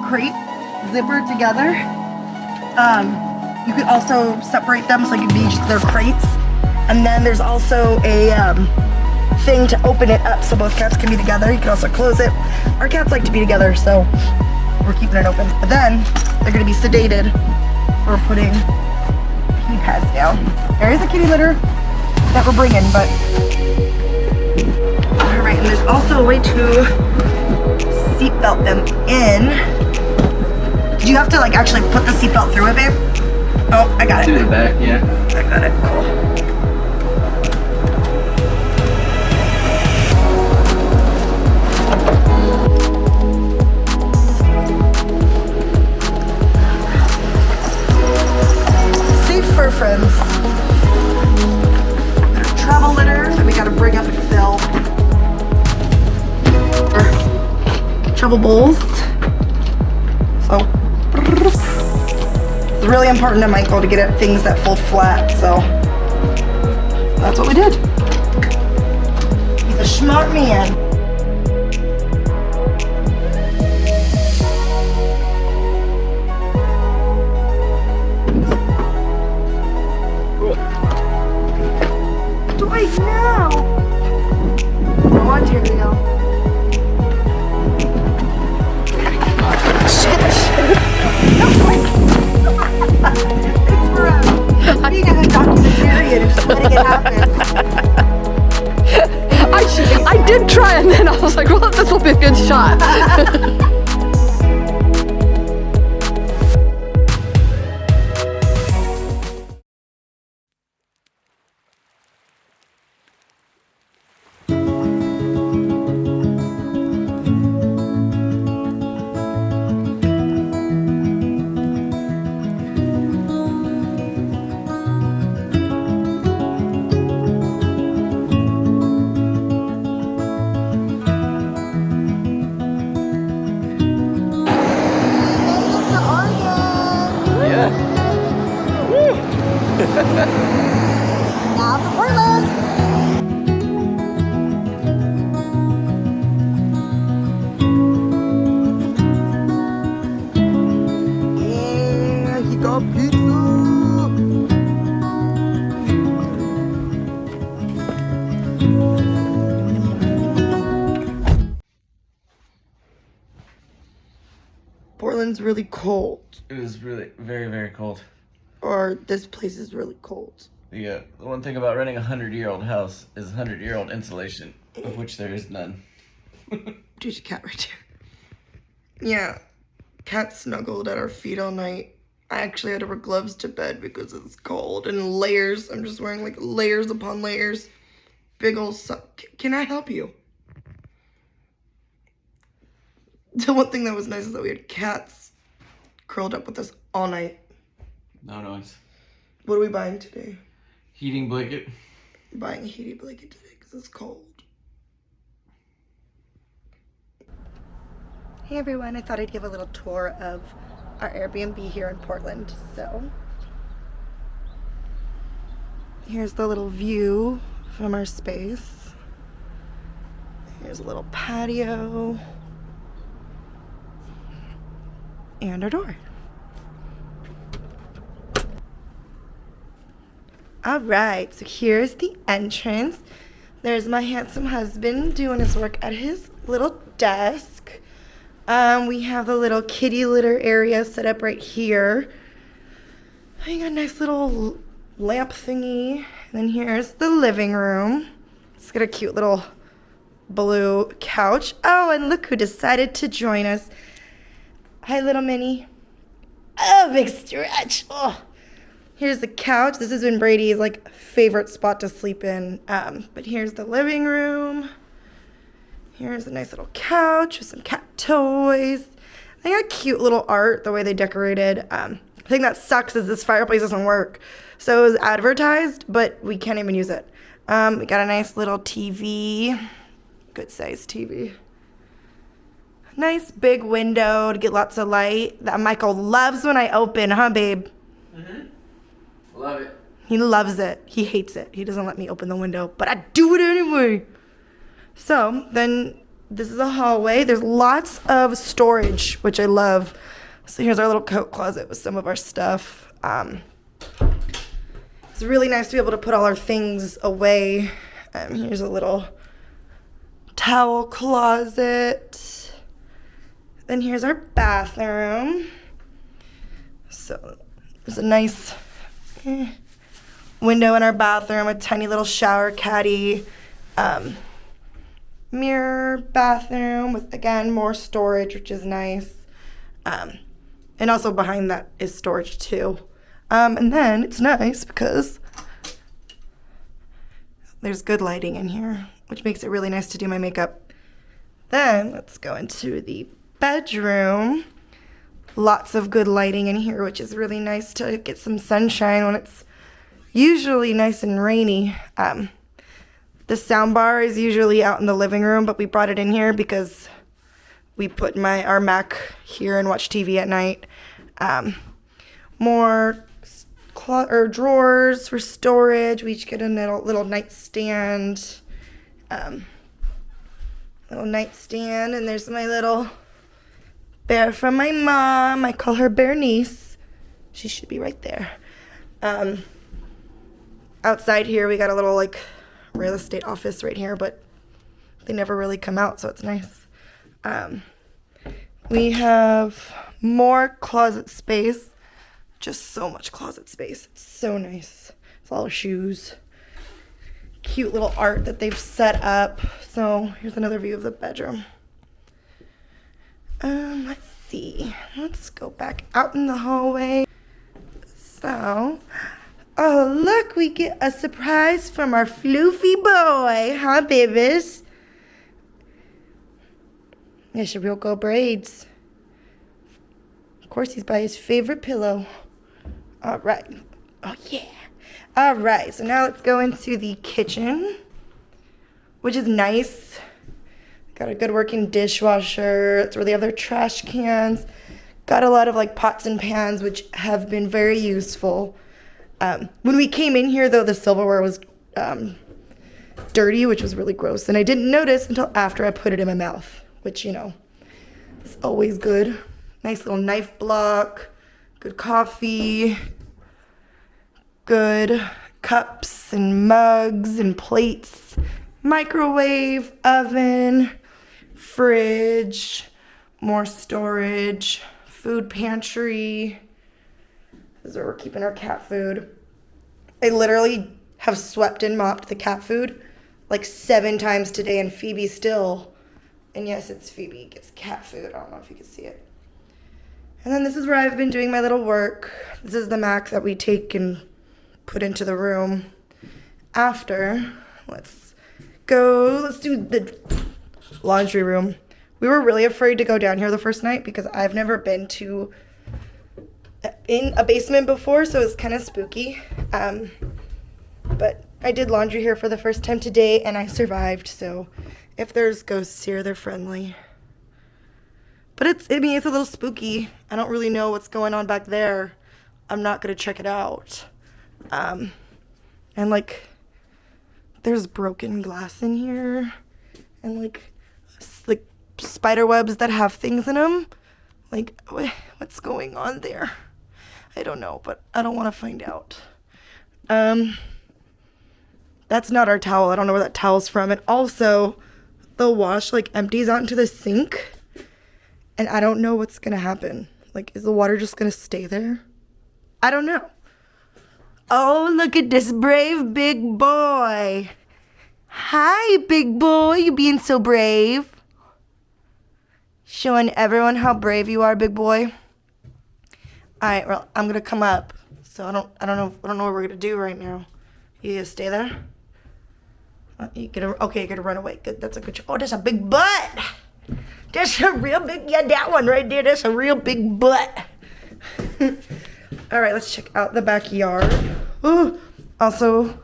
crates zippered together. You could also separate them so you can be just their crates. And then there's also a thing to open it up so both cats can be together. You can also close it. Our cats like to be together, so we're keeping it open. But then they're gonna be sedated for putting pee pads down. There is a kitty litter that we're bringing, but all right. And there's also a way to seatbelt them in. Did you have to like actually put the seatbelt through it, babe? Oh, I got it. To the back, yeah. I got it. Cool. Fur friends. Got a travel litter that we gotta bring up and fill. Travel bowls. So it's really important to Michael to get at things that fold flat, so that's what we did. He's a smart man. Right now. Come on, Terrio. Shit. Thanks for being a documentarian and just letting it happen. I did try, and then I was like, well, this will be a good shot. Now for Portland. Yeah, he got pizza. Portland's really cold. It was really very, very cold. Or this place is really cold. Yeah, the one thing about renting a 100-year-old house is 100-year-old insulation, of which there is none. There's a cat right there. Yeah, cat snuggled at our feet all night. I actually had to wear gloves to bed because it's cold and layers. I'm just wearing like layers upon layers. Big ol' Can I help you? The one thing that was nice is that we had cats curled up with us all night. No noise. What are we buying today? Heating blanket. We're buying a heating blanket today because it's cold. Hey everyone, I thought I'd give a little tour of our Airbnb here in Portland. So here's the little view from our space. Here's a little patio and our door. All right, so here's the entrance. There's my handsome husband doing his work at his little desk. We have the little kitty litter area set up right here. I got a nice little lamp thingy. And then here's the living room. It's got a cute little blue couch. Oh, and look who decided to join us. Hi, little Minnie. Oh, big stretch. Oh. Here's the couch. This has been Brady's like favorite spot to sleep in. But here's the living room. Here's a nice little couch with some cat toys. They got cute little art, the way they decorated. The thing that sucks is this fireplace doesn't work. So it was advertised, but we can't even use it. We got a nice little TV. Good size TV. Nice big window to get lots of light that Michael loves when I open, huh, babe? Mm-hmm. Love it. He loves it. He hates it. He doesn't let me open the window, but I do it anyway. So then this is a hallway. There's lots of storage, which I love. So here's our little coat closet with some of our stuff. It's really nice to be able to put all our things away. Here's a little towel closet. Then here's our bathroom. So there's a nice window in our bathroom, a tiny little shower caddy, mirror bathroom with, again, more storage, which is nice. And also behind that is storage too. And then it's nice because there's good lighting in here, which makes it really nice to do my makeup. Then let's go into the bedroom. Lots of good lighting in here, which is really nice to get some sunshine when it's usually nice and rainy. The sound bar is usually out in the living room, but we brought it in here because we put our Mac here and watch TV at night. More drawers for storage. We each get a little nightstand. And there's my little bear from my mom. I call her Bear Niece. She should be right there. Outside here, we got a little real estate office right here, but they never really come out, so it's nice. We have more closet space. Just so much closet space. It's so nice. It's all shoes. Cute little art that they've set up. So here's another view of the bedroom. Let's see. Let's go back out in the hallway. So, oh look, we get a surprise from our floofy boy, huh, babies? Yes, your real gold braids. Of course, he's by his favorite pillow. All right. Oh yeah. All right. So now let's go into the kitchen, which is nice. Got a good working dishwasher. That's where they have their trash cans. Got a lot of pots and pans, which have been very useful. When we came in here, though, the silverware was dirty, which was really gross. And I didn't notice until after I put it in my mouth, which, is always good. Nice little knife block. Good coffee. Good cups and mugs and plates. Microwave, oven, fridge, more storage, food pantry. This is where we're keeping our cat food. I literally have swept and mopped the cat food 7 times today, and Phoebe still, and yes, it's Phoebe, gets cat food. I don't know if you can see it. And then this is where I've been doing my little work. This is the Mac that we take and put into the room after. Let's do the laundry room. We were really afraid to go down here the first night because I've never been in a basement before, so it's kind of spooky. But I did laundry here for the first time today, and I survived, so if there's ghosts here, they're friendly. But it's a little spooky. I don't really know what's going on back there. I'm not going to check it out. And there's broken glass in here, and spider webs that have things in them. What's going on there? I don't know, but I don't want to find out. That's not our towel. I don't know where that towel's from. And also, the wash empties out into the sink, and I don't know what's gonna happen. Is the water just gonna stay there? I don't know. Oh, look at this brave big boy. Hi, big boy. You being so brave. Showing everyone how brave you are, big boy. All right, well, I'm gonna come up. So I don't know what we're gonna do right now. You gonna stay there? You're gonna run away. Good, that's a good. Oh, that's a big butt. That's a real big. Yeah, that one right there. That's a real big butt. All right, let's check out the backyard. Ooh, also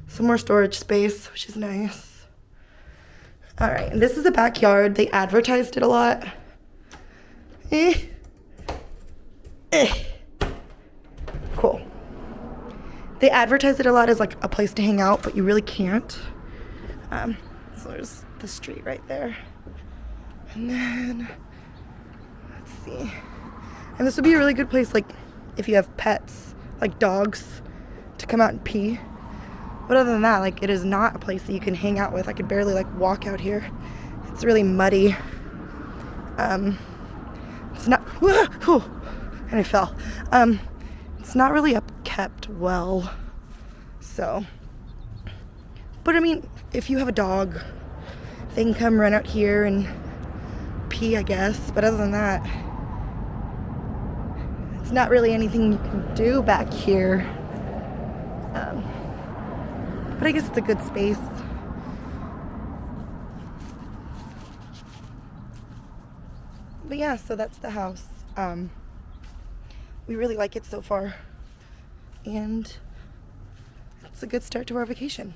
some more storage space, which is nice. All right, and this is the backyard. They advertised it a lot. Cool. They advertise it a lot as a place to hang out, but you really can't. So there's the street right there. And then, let's see. And this would be a really good place, like, if you have pets, like dogs, to come out and pee. But other than that, like, it is not a place that you can hang out with. I could barely, like, walk out here. It's really muddy. It's not, whew, and I fell. It's not really upkept well. So, but I mean, if you have a dog, they can come run out here and pee, I guess. But other than that, it's not really anything you can do back here. But I guess it's a good space. But yeah, so that's the house. We really like it so far. And it's a good start to our vacation.